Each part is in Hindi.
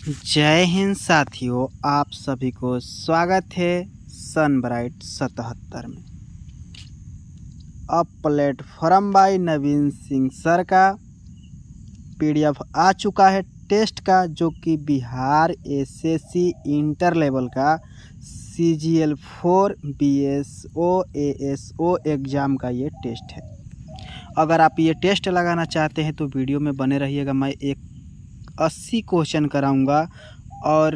जय हिंद साथियों, आप सभी को स्वागत है सनब्राइट 77 में। अब प्लेटफॉर्म बाय नवीन सिंह सर का पीडीएफ आ चुका है टेस्ट का, जो कि बिहार एसएससी इंटर लेवल का CGL 4 BSO ASO एग्ज़ाम का ये टेस्ट है। अगर आप ये टेस्ट लगाना चाहते हैं तो वीडियो में बने रहिएगा। मैं 80 क्वेश्चन कराऊंगा और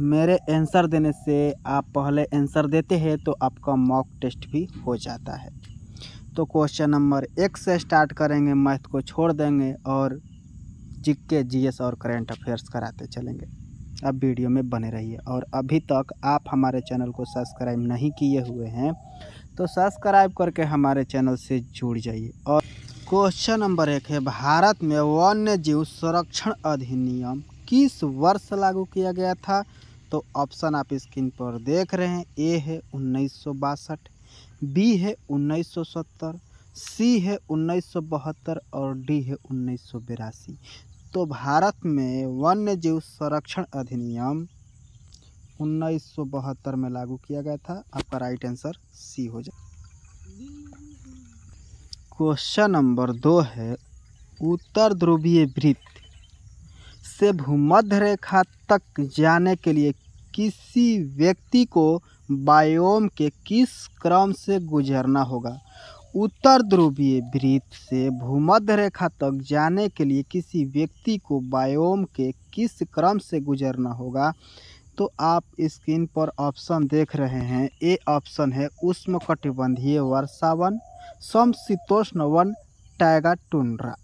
मेरे आंसर देने से आप पहले आंसर देते हैं तो आपका मॉक टेस्ट भी हो जाता है। तो क्वेश्चन नंबर 1 से स्टार्ट करेंगे, मैथ को छोड़ देंगे और जीके जीएस और करंट अफेयर्स कराते चलेंगे। अब वीडियो में बने रहिए। और अभी तक आप हमारे चैनल को सब्सक्राइब नहीं किए हुए हैं तो सब्सक्राइब करके हमारे चैनल से जुड़ जाइए। और क्वेश्चन नंबर 1 है, भारत में वन्य जीव संरक्षण अधिनियम किस वर्ष लागू किया गया था? तो ऑप्शन आप स्क्रीन पर देख रहे हैं। ए है 1962, बी है 1970, सी है 1972 और डी है 1982। तो भारत में वन्य जीव संरक्षण अधिनियम 1972 में लागू किया गया था। आपका राइट आंसर सी हो जाए। क्वेश्चन नंबर 2 है, उत्तर ध्रुवीय वृत्त से भूमध्य रेखा तक जाने के लिए किसी व्यक्ति को बायोम के किस क्रम से गुजरना होगा? उत्तर ध्रुवीय वृत्त से भूमध्य रेखा तक जाने के लिए किसी व्यक्ति को बायोम के किस क्रम से गुजरना होगा? तो आप स्क्रीन पर ऑप्शन देख रहे हैं। ए ऑप्शन है उष्णकटिबंधीय वर्षावन, समशीतोष्ण वन, टाइगा टुंड्रा,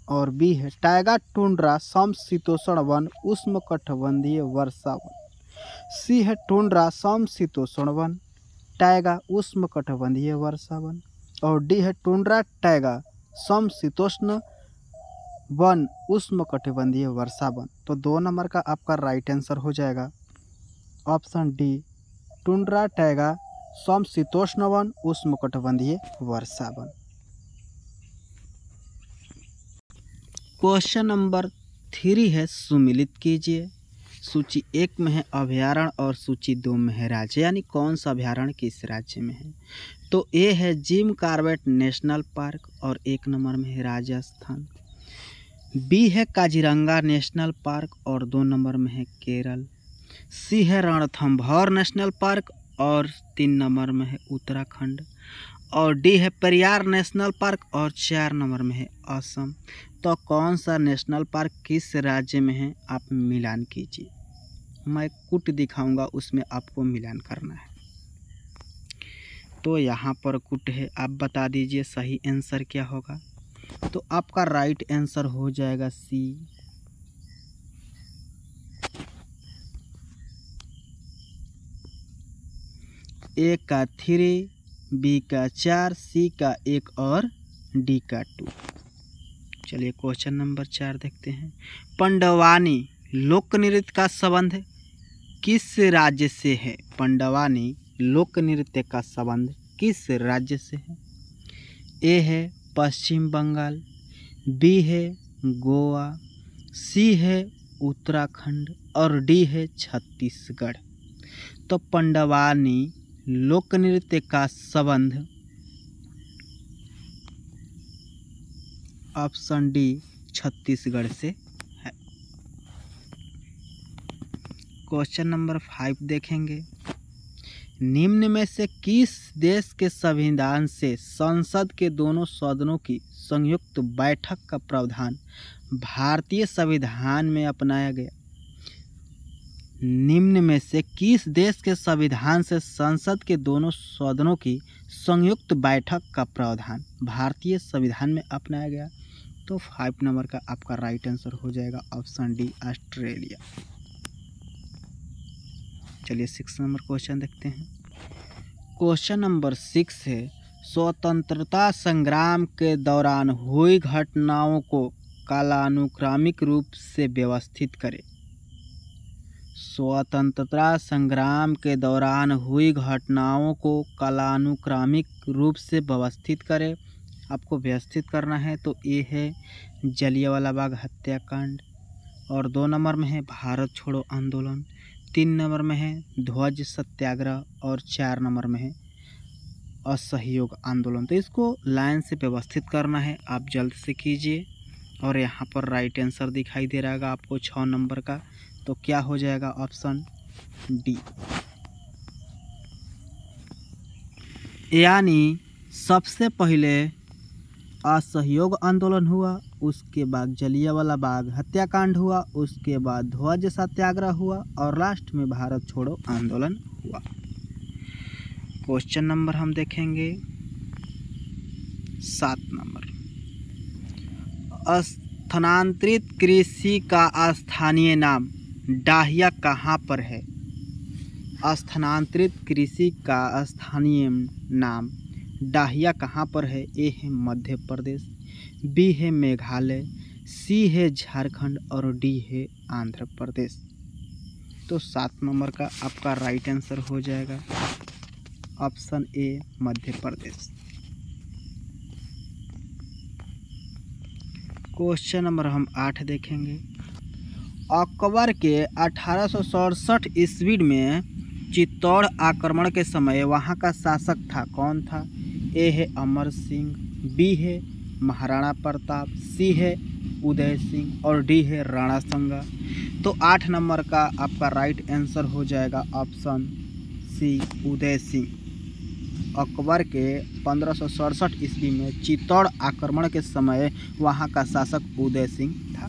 और बी है टाइगा टुंड्रा समशीतोष्ण वन उष्णकटिबंधीय वर्षावन, सी है टुंड्रा समशीतोष्ण वन, टाइगा उष्णकटिबंधीय वर्षावन, और डी है टुंड्रा टाइगा समशीतोष्ण वन उष्णकटिबंधीय वर्षावन। तो 2 नंबर का आपका राइट आंसर हो जाएगा ऑप्शन डी, टुंड्रा टाइगा समशीतोष्ण वन उष्णकटिबंधीय वर्षावन। क्वेश्चन नंबर 3 है, सुमिलित कीजिए। सूची 1 में है अभयारण्य और सूची 2 में है राज्य, यानी कौन सा अभयारण्य किस राज्य में है? तो ए है जिम कॉर्बेट नेशनल पार्क और 1 नंबर में है राजस्थान। बी है काजीरंगा नेशनल पार्क और 2 नंबर में है केरल। सी है रणथंभौर नेशनल पार्क और 3 नंबर में है उत्तराखंड। और डी है पेरियार नेशनल पार्क और 4 नंबर में है असम। तो कौन सा नेशनल पार्क किस राज्य में है, आप मिलान कीजिए। मैं कुट दिखाऊंगा, उसमें आपको मिलान करना है। तो यहाँ पर कुट है, आप बता दीजिए सही आंसर क्या होगा। तो आपका राइट आंसर हो जाएगा सी। ए का 3, बी का 4, सी का 1 और डी का 2। चलिए क्वेश्चन नंबर 4 देखते हैं। पंडवानी लोक नृत्य का संबंध किस राज्य से है? पंडवानी लोक नृत्य का संबंध किस राज्य से है? ए है पश्चिम बंगाल, बी है गोवा, सी है उत्तराखंड और डी है छत्तीसगढ़। तो पंडवानी लोक नृत्य का संबंध ऑप्शन डी छत्तीसगढ़ से है। क्वेश्चन नंबर 5 देखेंगे। निम्न में से किस देश के संविधान से संसद के दोनों सदनों की संयुक्त बैठक का प्रावधान भारतीय संविधान में अपनाया गया? निम्न में से किस देश के संविधान से संसद के दोनों सदनों की संयुक्त बैठक का प्रावधान भारतीय संविधान में अपनाया गया? तो 5 नंबर का आपका राइट आंसर हो जाएगा ऑप्शन डी, ऑस्ट्रेलिया। चलिए 6 नंबर क्वेश्चन देखते हैं। क्वेश्चन नंबर 6 है, स्वतंत्रता संग्राम के दौरान हुई घटनाओं को कालानुक्रमिक रूप से व्यवस्थित करें। स्वतंत्रता संग्राम के दौरान हुई घटनाओं को कालानुक्रमिक रूप से व्यवस्थित करें। आपको व्यवस्थित करना है। तो ए है जलियांवाला बाग हत्याकांड, और 2 नंबर में है भारत छोड़ो आंदोलन, 3 नंबर में है ध्वज सत्याग्रह और 4 नंबर में है असहयोग आंदोलन। तो इसको लाइन से व्यवस्थित करना है, आप जल्द से कीजिए। और यहाँ पर राइट आंसर दिखाई दे रहा होगा आपको 6 नंबर का, तो क्या हो जाएगा ऑप्शन डी। यानी सबसे पहले असहयोग आंदोलन हुआ, उसके बाद जलियांवाला बाग हत्याकांड हुआ, उसके बाद ध्वज सत्याग्रह हुआ और लास्ट में भारत छोड़ो आंदोलन हुआ। क्वेश्चन नंबर हम देखेंगे 7 नंबर। स्थानांतरित कृषि का स्थानीय नाम डाहिया कहाँ पर है? स्थानांतरित कृषि का स्थानीय नाम डाहिया कहाँ पर है? ए है मध्य प्रदेश, बी है मेघालय, सी है झारखंड और डी है आंध्र प्रदेश। तो 7 नंबर का आपका राइट आंसर हो जाएगा ऑप्शन ए मध्य प्रदेश। क्वेश्चन नंबर हम 8 देखेंगे। अकबर के 1867 ईस्वी में चित्तौड़ आक्रमण के समय वहां का शासक था कौन था? ए है अमर सिंह, बी है महाराणा प्रताप, सी है उदय सिंह और डी है राणा संगा। तो 8 नंबर का आपका राइट आंसर हो जाएगा ऑप्शन सी उदय सिंह। अकबर के 1567 ईस्वी में चित्तौड़ आक्रमण के समय वहां का शासक उदय सिंह था।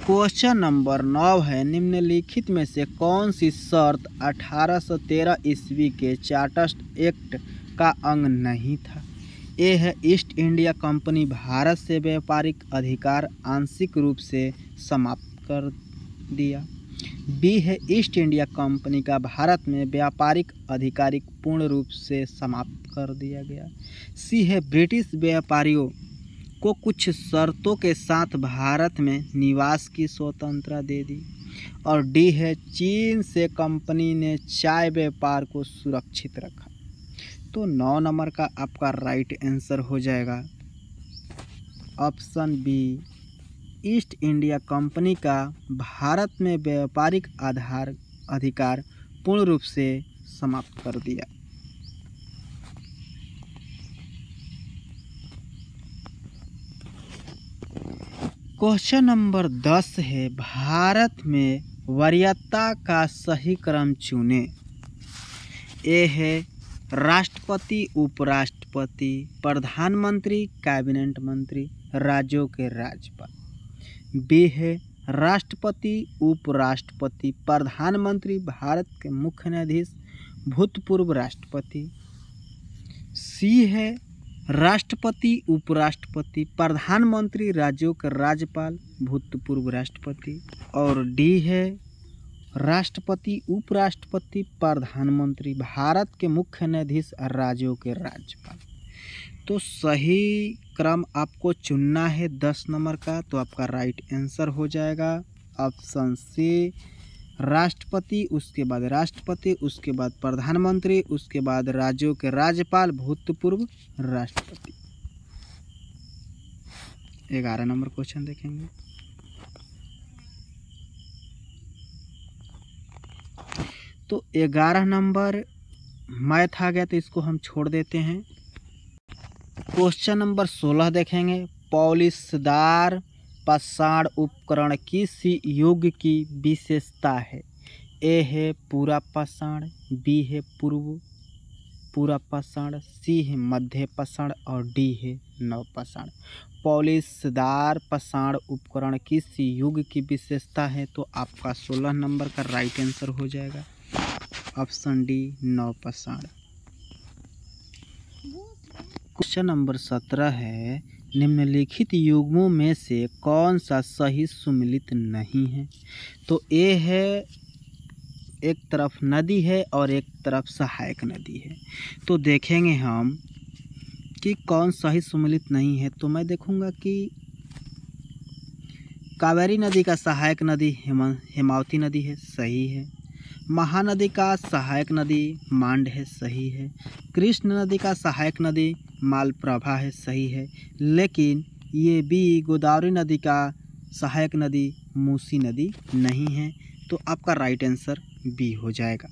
क्वेश्चन नंबर 9 है, निम्नलिखित में से कौन सी शर्त 1813 ईस्वी के चार्टर्ड एक्ट का अंग नहीं था? ए है ईस्ट इंडिया कंपनी भारत से व्यापारिक अधिकार आंशिक रूप से समाप्त कर दिया, बी है ईस्ट इंडिया कंपनी का भारत में व्यापारिक अधिकार पूर्ण रूप से समाप्त कर दिया गया, सी है ब्रिटिश व्यापारियों को कुछ शर्तों के साथ भारत में निवास की स्वतंत्रता दे दी और डी है चीन से कंपनी ने चाय व्यापार को सुरक्षित रखा। तो 9 नंबर का आपका राइट आंसर हो जाएगा option B, east India company का भारत में व्यापारिक अधिकार पूर्ण रूप से समाप्त कर दिया। क्वेश्चन नंबर 10 है, भारत में वरीयता का सही क्रम चुने। ए है राष्ट्रपति, उपराष्ट्रपति, प्रधानमंत्री, कैबिनेट मंत्री, राज्यों के राज्यपाल, बी है राष्ट्रपति, उपराष्ट्रपति, प्रधानमंत्री, भारत के मुख्य न्यायाधीश, भूतपूर्व राष्ट्रपति, सी है राष्ट्रपति, उपराष्ट्रपति, प्रधानमंत्री, राज्यों के राज्यपाल, भूतपूर्व राष्ट्रपति और डी है राष्ट्रपति, उपराष्ट्रपति, प्रधानमंत्री, भारत के मुख्य न्यायाधीश, राज्यों के राज्यपाल। तो सही क्रम आपको चुनना है 10 नंबर का, तो आपका राइट आंसर हो जाएगा ऑप्शन सी राष्ट्रपति, उसके बाद राष्ट्रपति, उसके बाद प्रधानमंत्री, उसके बाद राज्यों के राज्यपाल, भूतपूर्व राष्ट्रपति। 11 नंबर क्वेश्चन देखेंगे। तो 11 नंबर मैथ आ गया तो इसको हम छोड़ देते हैं। क्वेश्चन नंबर 16 देखेंगे। पॉलिशदार पाषाण उपकरण किस युग की विशेषता है? ए है पूरा पाषाण, बी है पूरा पाषाण, सी है मध्य पाषाण और डी है नव पाषाण। पॉलिशदार पाषाण उपकरण किस युग की विशेषता है? तो आपका 16 नंबर का राइट आंसर हो जाएगा ऑप्शन डी नव पाषाण। क्वेश्चन नंबर 17 है, निम्नलिखित युग्मों में से कौन सा सही सुमेलित नहीं है? तो ए है एक तरफ नदी है और एक तरफ सहायक नदी है। तो देखेंगे हम कि कौन सही सुमेलित नहीं है। तो मैं देखूंगा कि कावेरी नदी का सहायक नदी हेमावती नदी है, सही है। महानदी का सहायक नदी मांड है, सही है। कृष्ण नदी का सहायक नदी मालप्रभा है, सही है। लेकिन ये भी गोदावरी नदी का सहायक नदी मूसी नदी नहीं है, तो आपका राइट आंसर बी हो जाएगा।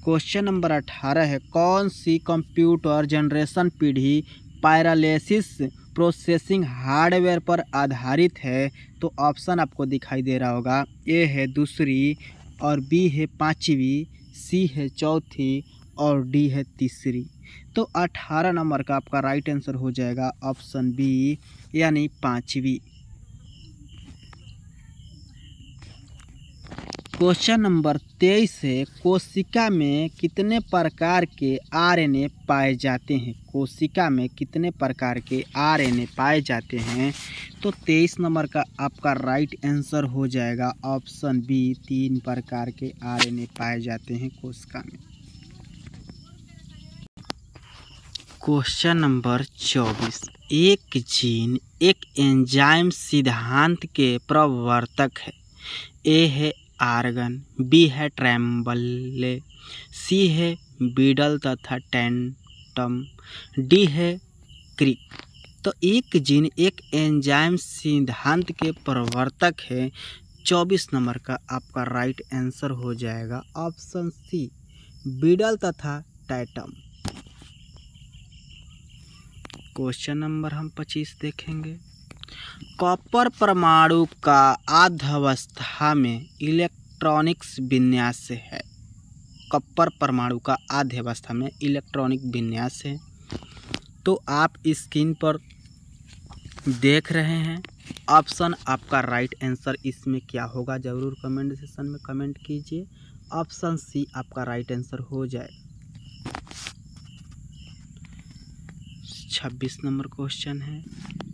क्वेश्चन नंबर 18 है, कौन सी कंप्यूटर जनरेशन पीढ़ी पैरालिसिस प्रोसेसिंग हार्डवेयर पर आधारित है? तो ऑप्शन आपको दिखाई दे रहा होगा, ए है दूसरी और बी है पांचवी, सी है चौथी और डी है तीसरी। तो 18 नंबर का आपका राइट आंसर हो जाएगा ऑप्शन बी यानी पांचवी। क्वेश्चन नंबर 23 है, कोशिका में कितने प्रकार के आरएनए पाए जाते हैं? कोशिका में कितने प्रकार के आरएनए पाए जाते हैं? तो 23 नंबर का आपका राइट आंसर हो जाएगा ऑप्शन बी, 3 प्रकार के आरएनए पाए जाते हैं कोशिका में। क्वेश्चन नंबर 24, एक जीन एक एंजाइम सिद्धांत के प्रवर्तक है। ए है आर्गन, बी है ट्रेम्बले, सी है बीडल तथा टेंटम, डी है क्रिक। तो एक जीन एक एंजाइम सिद्धांत के प्रवर्तक है। 24 नंबर का आपका राइट आंसर हो जाएगा ऑप्शन सी, बीडल तथा टैटम। क्वेश्चन नंबर हम 25 देखेंगे, कॉपर परमाणु का आद्यावस्था में इलेक्ट्रॉनिक्स विन्यास है। कॉपर परमाणु का आद्यावस्था में इलेक्ट्रॉनिक विन्यास है। तो आप स्क्रीन पर देख रहे हैं, ऑप्शन आपका राइट आंसर इसमें क्या होगा जरूर कमेंट सेक्शन में कमेंट कीजिए। ऑप्शन सी आपका राइट आंसर हो जाएगा। 26 नंबर क्वेश्चन है,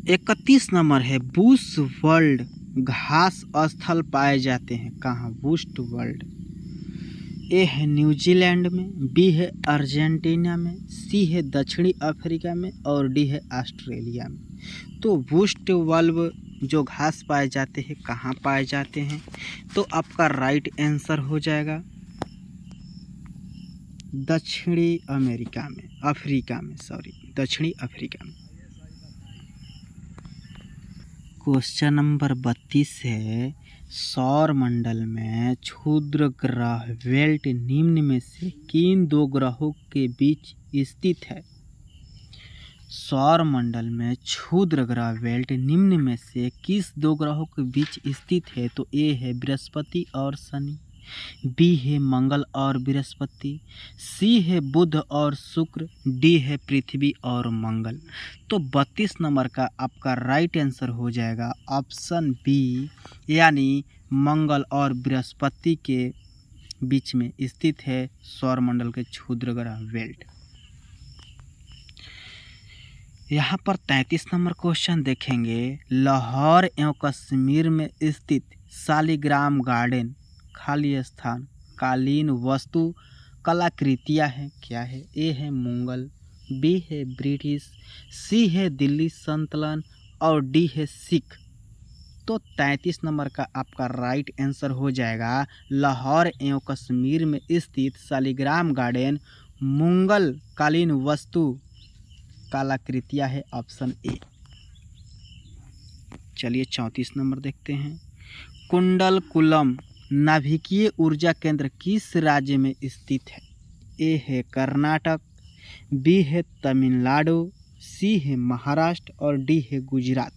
31 नंबर है, बुश वर्ल्ड घास स्थल पाए जाते हैं कहाँ? बुश वर्ल्ड, ए है न्यूजीलैंड में, बी है अर्जेंटीना में, सी है दक्षिणी अफ्रीका में और डी है ऑस्ट्रेलिया में। तो बुश वर्ल्ड जो घास पाए जाते हैं कहाँ पाए जाते हैं? तो आपका राइट आंसर हो जाएगा दक्षिणी अमेरिका में, अफ्रीका में, सॉरी दक्षिणी अफ्रीका में। क्वेश्चन नंबर 32 है, सौर मंडल में क्षुद्र ग्रह बेल्ट निम्न में से किन दो ग्रहों के बीच स्थित है? सौर मंडल में क्षुद्र ग्रह बेल्ट निम्न में से किस दो ग्रहों के बीच स्थित है? तो ए है बृहस्पति और शनि, बी है मंगल और बृहस्पति, सी है बुध और शुक्र, डी है पृथ्वी और मंगल। तो 32 नंबर का आपका राइट आंसर हो जाएगा ऑप्शन बी यानी मंगल और बृहस्पति के बीच में स्थित है सौरमंडल के क्षुद्र ग्रह बेल्ट। यहाँ पर 33 नंबर क्वेश्चन देखेंगे, लाहौर एवं कश्मीर में स्थित शालिग्राम गार्डन खाली स्थान कालीन वस्तु कलाकृतियाँ हैं क्या है? ए है मुगल, बी है ब्रिटिश, सी है दिल्ली सल्तनत और डी है सिख। तो 33 नंबर का आपका राइट आंसर हो जाएगा लाहौर एवं कश्मीर में स्थित शालिग्राम गार्डन मुगल कालीन वस्तु कलाकृतियाँ है, ऑप्शन ए। चलिए 34 नंबर देखते हैं, कुंडलकुलम नाभिकीय ऊर्जा केंद्र किस राज्य में स्थित है? ए है कर्नाटक, बी है तमिलनाडु, सी है महाराष्ट्र और डी है गुजरात।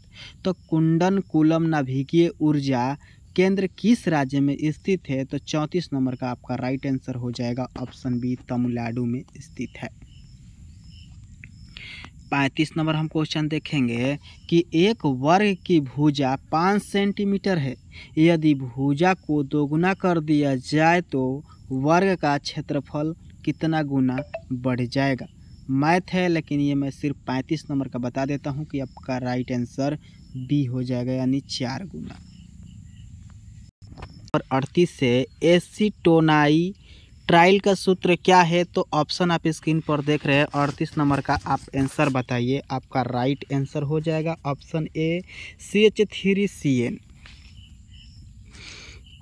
तो कुंडलकुलम नाभिकीय ऊर्जा केंद्र किस राज्य में स्थित है? तो 34 नंबर का आपका राइट आंसर हो जाएगा ऑप्शन बी, तमिलनाडु में स्थित है। 35 नंबर हम क्वेश्चन देखेंगे कि एक वर्ग की भुजा 5 सेंटीमीटर है, यदि भुजा को दोगुना कर दिया जाए तो वर्ग का क्षेत्रफल कितना गुना बढ़ जाएगा? मैथ है लेकिन ये मैं सिर्फ 35 नंबर का बता देता हूँ कि आपका राइट आंसर बी हो जाएगा यानी 4 गुना। और 38 से एसीटोनाई ट्रायल का सूत्र क्या है? तो ऑप्शन आप स्क्रीन पर देख रहे हैं, 38 नंबर का आप आंसर बताइए। आपका राइट आंसर हो जाएगा ऑप्शन ए CH3CN।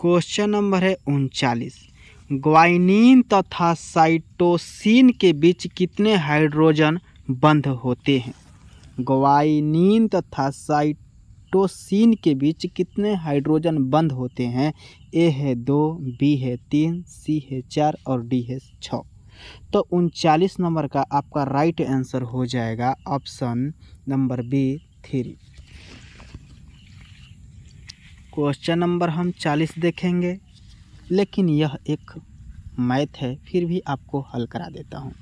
क्वेश्चन नंबर है 39, ग्वानिन तथा साइटोसिन के बीच कितने हाइड्रोजन बंध होते हैं? ग्वानिन तथा साइटोसिन के बीच कितने हाइड्रोजन बंध होते हैं? ए है 2, बी है 3, सी है 4 और डी है 6। तो 39 नंबर का आपका राइट आंसर हो जाएगा option number B 3। Question number हम 40 देखेंगे, लेकिन यह एक मैथ है, फिर भी आपको हल करा देता हूँ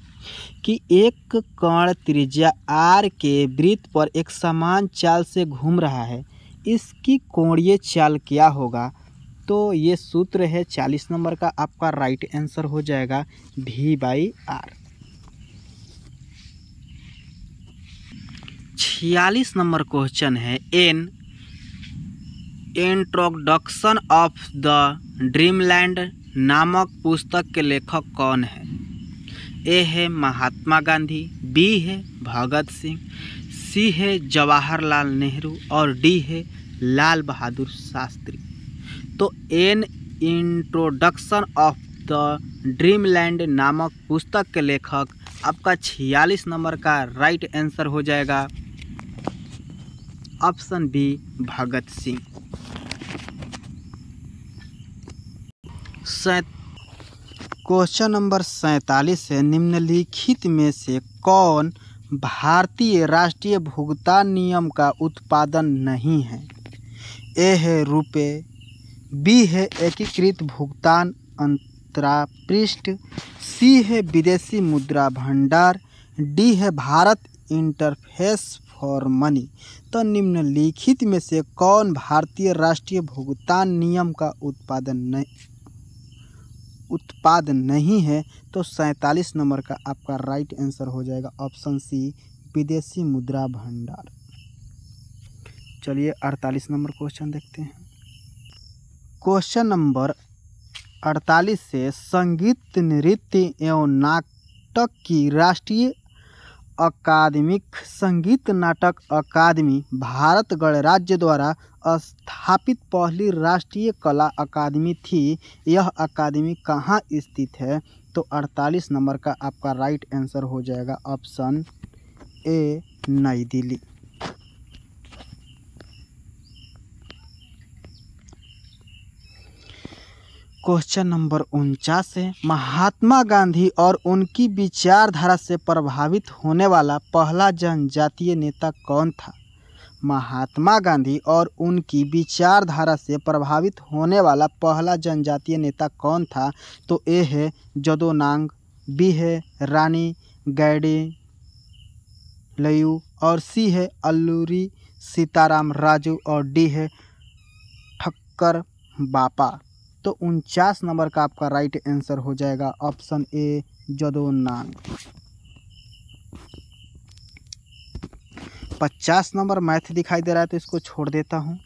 कि एक कण त्रिज्या r के वृत्त पर एक समान चाल से घूम रहा है, इसकी कोणीय चाल क्या होगा? तो ये सूत्र है 40 नंबर का आपका राइट आंसर हो जाएगा v/r। 46 नंबर क्वेश्चन है इंट्रोडक्शन ऑफ द ड्रीमलैंड नामक पुस्तक के लेखक कौन है? ए है महात्मा गांधी, बी है भगत सिंह, सी है जवाहरलाल नेहरू और डी है लाल बहादुर शास्त्री। तो इंट्रोडक्शन ऑफ द ड्रीमलैंड नामक पुस्तक के लेखक आपका 46 नंबर का राइट आंसर हो जाएगा option B Bhagat Singh. Question number 47 है, निम्नलिखित में से कौन भारतीय राष्ट्रीय भुगतान नियम का उत्पादन नहीं है? ए है रुपए, बी है एकीकृत भुगतान अंतरपृष्ठ, सी है विदेशी मुद्रा भंडार, डी है भारत इंटरफेस फॉर मनी। तो निम्नलिखित में से कौन भारतीय राष्ट्रीय भुगतान नियम का उत्पाद नहीं है? तो 47 नंबर का आपका राइट आंसर हो जाएगा ऑप्शन सी विदेशी मुद्रा भंडार। चलिए 48 नंबर क्वेश्चन देखते हैं। क्वेश्चन नंबर 48 से संगीत नृत्य एवं नाटक की राष्ट्रीय अकादमिक संगीत नाटक अकादमी भारत गणराज्य द्वारा स्थापित पहली राष्ट्रीय कला अकादमी थी। यह अकादमी कहाँ स्थित है? तो 48 नंबर का आपका राइट आंसर हो जाएगा ऑप्शन ए नई दिल्ली। क्वेश्चन नंबर 49 है, महात्मा गांधी और उनकी विचारधारा से प्रभावित होने वाला पहला जनजातीय नेता कौन था? महात्मा गांधी और उनकी विचारधारा से प्रभावित होने वाला पहला जनजातीय नेता कौन था? तो ए है जदोनांग, बी है रानी गैडिनल्यू और सी है अल्लूरी सीताराम राजू और डी है ठक्कर बापा। तो 49 नंबर का आपका राइट आंसर हो जाएगा ऑप्शन ए जदोनांग। 50 नंबर मैथ दिखाई दे रहा है तो इसको छोड़ देता हूँ।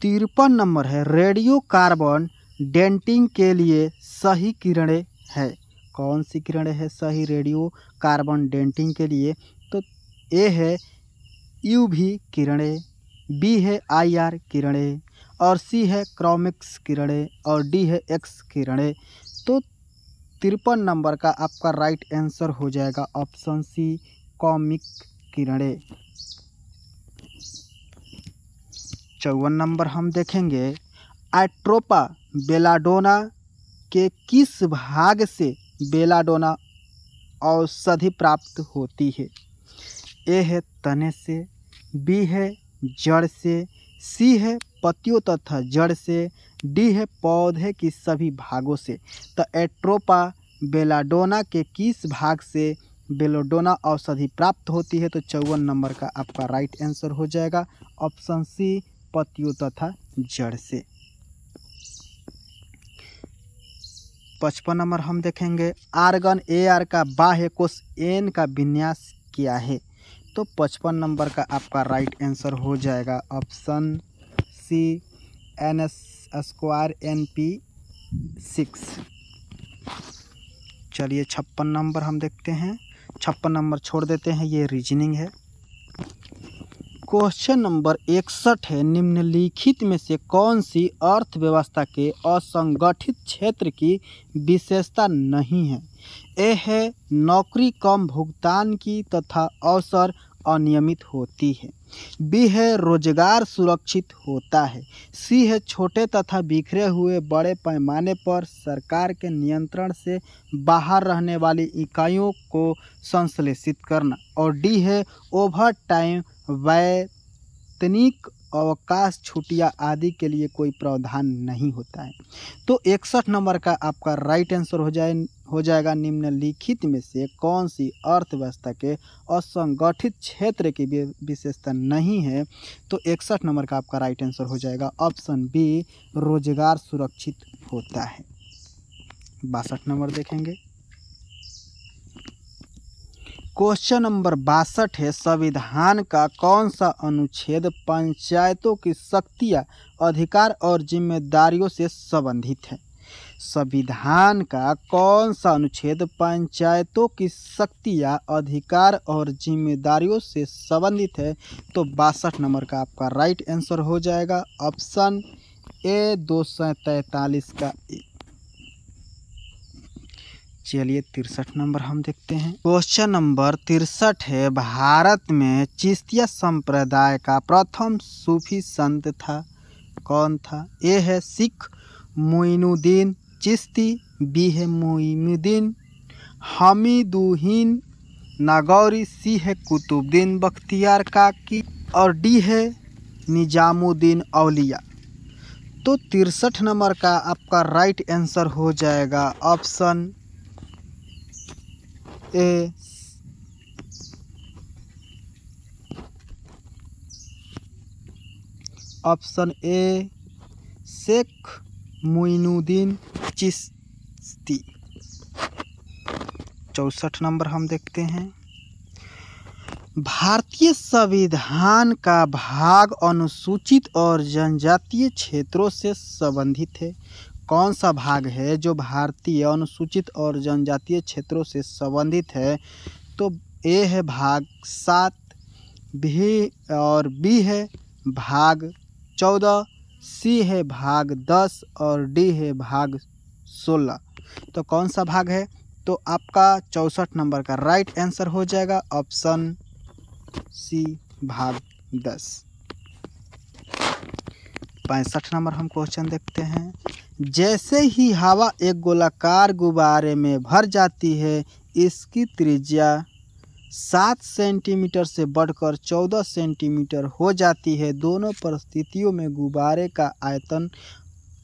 53 नंबर है, रेडियो कार्बन डेटिंग के लिए सही किरणें है। कौन सी किरणें है सही रेडियो कार्बन डेटिंग के लिए? तो ए है यूवी किरणें, बी है IR किरणें और सी है क्रोमिक्स किरणें और डी है एक्स किरणें। तो 53 नंबर का आपका राइट आंसर हो जाएगा ऑप्शन सी कॉमिक किरणें। 54 नंबर हम देखेंगे, एट्रोपा बेलाडोना के किस भाग से बेलाडोना औषधि प्राप्त होती है? ए है तने से, बी है जड़ से, सी है पत्तियों तथा जड़ से, डी है पौधे की सभी भागों से। तो एट्रोपा बेलाडोना के किस भाग से बेलाडोना औषधि प्राप्त होती है? तो 54 नंबर का आपका राइट आंसर हो जाएगा ऑप्शन सी पत्तियों तथा जड़ से। 55 नंबर हम देखेंगे, आर्गन AR का बाह्य कोश N का विन्यास क्या है? तो 55 नंबर का आपका राइट आंसर हो जाएगा ऑप्शन सी NS² NP6। चलिए 56 नंबर हम देखते हैं। 56 नंबर छोड़ देते हैं, ये रीजनिंग है। क्वेश्चन नंबर 61 है, निम्नलिखित में से कौन सी अर्थव्यवस्था के असंगठित क्षेत्र की विशेषता नहीं है? ए है नौकरी कम भुगतान की तथा अवसर अनियमित होती है, बी है रोजगार सुरक्षित होता है। सी है छोटे तथा बिखरे हुए बड़े पैमाने पर सरकार के नियंत्रण से बाहर रहने वाली इकाइयों को संश्लेषित करना। और डी है ओवर टाइम वैतनिक अवकाश छुट्टियां आदि के लिए कोई प्रावधान नहीं होता है। तो 61 नंबर का आपका राइट आंसर हो जाएगा निम्नलिखित में से कौन सी अर्थव्यवस्था के असंगठित क्षेत्र की विशेषता नहीं है। तो 61 नंबर का आपका राइट आंसर हो जाएगा ऑप्शन बी रोजगार सुरक्षित होता है। 62 नंबर देखेंगे। क्वेश्चन नंबर 62 है संविधान का कौन सा अनुच्छेद पंचायतों की शक्तियां अधिकार और जिम्मेदारियों से संबंधित है। संविधान का कौन सा अनुच्छेद पंचायतों की शक्तियां अधिकार और जिम्मेदारियों से संबंधित है। तो 62 नंबर का आपका राइट आंसर हो जाएगा ऑप्शन ए 243 का ए। चलिए 63 नंबर हम देखते हैं। क्वेश्चन नंबर 63 है भारत में चिश्तिया संप्रदाय का प्रथम सूफी संत था कौन था। ए है सिख मोइनुद्दीन चिश्ती, बी है मोइनुद्दीन हमीदुद्दीन नागौरी, सी है कुतुबुद्दीन बख्तियार काकी और डी है निजामुद्दीन औलिया। तो 63 नंबर का आपका राइट आंसर हो जाएगा option A Sheikh Moinuddin Chishti. 64 number हम देखते हैं। भारतीय संविधान का भाग अनुसूचित और जनजातीय क्षेत्रों से संबंधित है। कौन सा भाग है जो भारतीय अनुसूचित और जनजातीय क्षेत्रों से संबंधित है। तो ए है भाग 7, भी और बी है भाग 14, सी है भाग 10 और डी है भाग 16। तो कौन सा भाग है। तो आपका 64 नंबर का राइट आंसर हो जाएगा ऑप्शन सी भाग 10। 65 नंबर हम क्वेश्चन देखते हैं। जैसे ही हवा एक गोलाकार गुब्बारे में भर जाती है इसकी त्रिज्या 7 सेंटीमीटर से बढ़कर 14 सेंटीमीटर हो जाती है। दोनों परिस्थितियों में गुब्बारे का आयतन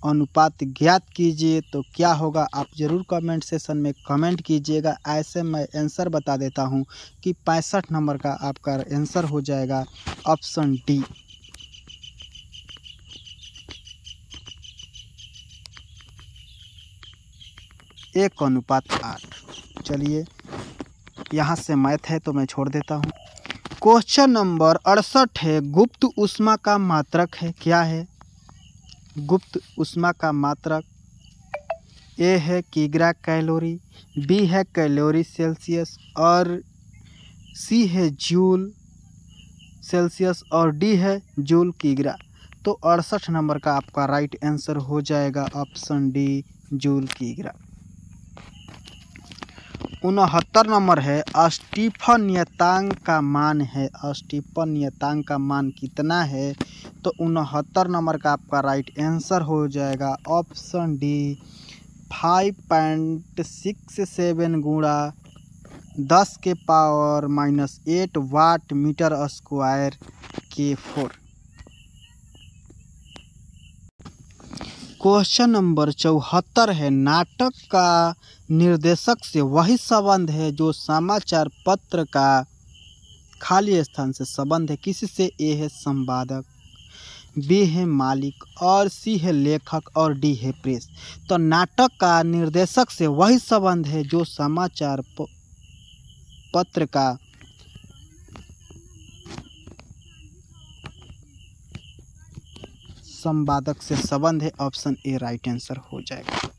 अनुपात ज्ञात कीजिए। तो क्या होगा आप ज़रूर कमेंट सेशन में कमेंट कीजिएगा। ऐसे मैं आंसर बता देता हूं कि 65 नंबर का आपका आंसर हो जाएगा ऑप्शन डी 1:8। चलिए यहाँ से मैथ है तो मैं छोड़ देता हूँ। क्वेश्चन नंबर 68 है गुप्त ऊष्मा का मात्रक है क्या है। गुप्त ऊष्मा का मात्रक ए है किग्रा कैलोरी, बी है कैलोरी सेल्सियस और सी है जूल सेल्सियस और डी है जूल किग्रा। तो 68 नंबर का आपका राइट आंसर हो जाएगा ऑप्शन डी जूल किग्रा। 69 नंबर है स्टीफन नियतांक का मान है। स्टीफन नियतांक का मान कितना है। तो 69 नंबर का आपका राइट आंसर हो जाएगा ऑप्शन डी 5.67 गुणा 10⁻⁻8 वाट मीटर स्क्वायर के 4। क्वेश्चन नंबर 74 है नाटक का निर्देशक से वही संबंध है जो समाचार पत्र का खाली स्थान से संबंध है। किससे। ए है संपादक, बी है मालिक और सी है लेखक और डी है प्रेस। तो नाटक का निर्देशक से वही संबंध है जो समाचार पत्र का संपादक से संबंध है। ऑप्शन ए राइट आंसर हो जाएगा।